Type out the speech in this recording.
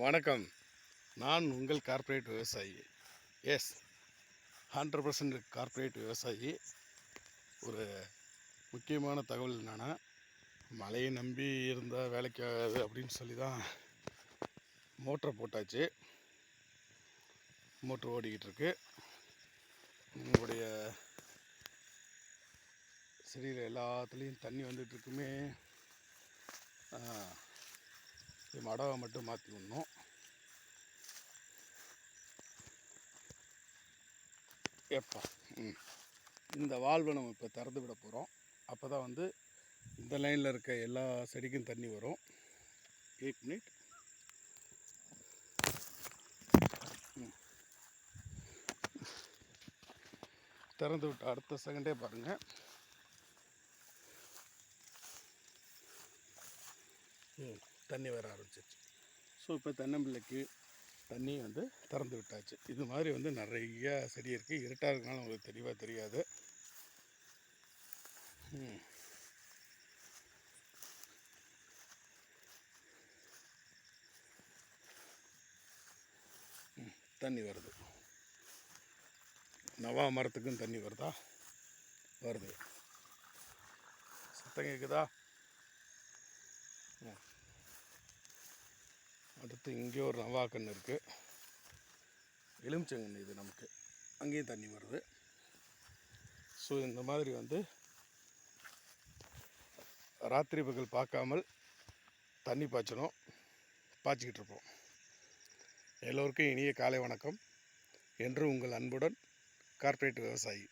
வணக்கம். நான் உங்கள் கார்ப்பரேட் விவசாயி. எஸ், 100% கார்ப்பரேட் விவசாயி. ஒரு முக்கியமான தகவல் என்னென்னா, மழையை நம்பி இருந்தால் வேலைக்கு ஆகாது அப்படின்னு சொல்லி தான் மோட்டரை போட்டாச்சு. மோட்ரு ஓடிக்கிட்டு இருக்கு. உங்களுடைய செடியில் எல்லாத்துலேயும் தண்ணி வந்துட்டு இருக்குமே. மடவை மட்டும் மாற்றி விடணும். எப்போ இந்த வால்வை நம்ம இப்போ திறந்து விட போகிறோம். அப்போ தான் இந்த லைனில் இருக்க எல்லா செடிக்கும் தண்ணி வரும். 8 மினிட். திறந்து விட்டு அடுத்த செகண்டே பாருங்கள், தண்ணி வர ஆரம்பிச்சிருச்சு. ஸோ இப்போ தென்னம்பிள்ளைக்கு தண்ணி திறந்து விட்டாச்சு. இது மாதிரி நிறைய செடி இருக்குது. இருட்டாக இருக்கனால உங்களுக்கு தெளிவாக தெரியாது. தண்ணி வருது. நவா மரத்துக்கும் தண்ணி வருதா? வருது. சத்தம் கேட்குதா? அடுத்து இங்கே ஒரு நவா கன்று இருக்குது. எலுமிச்சங்கன்று இது நமக்கு. அங்கேயும் தண்ணி வருது. ஸோ இந்த மாதிரி ராத்திரி பகல் பார்க்காமல் தண்ணி பாய்ச்சணும். பாய்ச்சிக்கிட்டு இருப்போம். எல்லோருக்கும் இனிய காலை வணக்கம். என்று உங்கள் அன்புடன் கார்ப்பரேட் விவசாயி.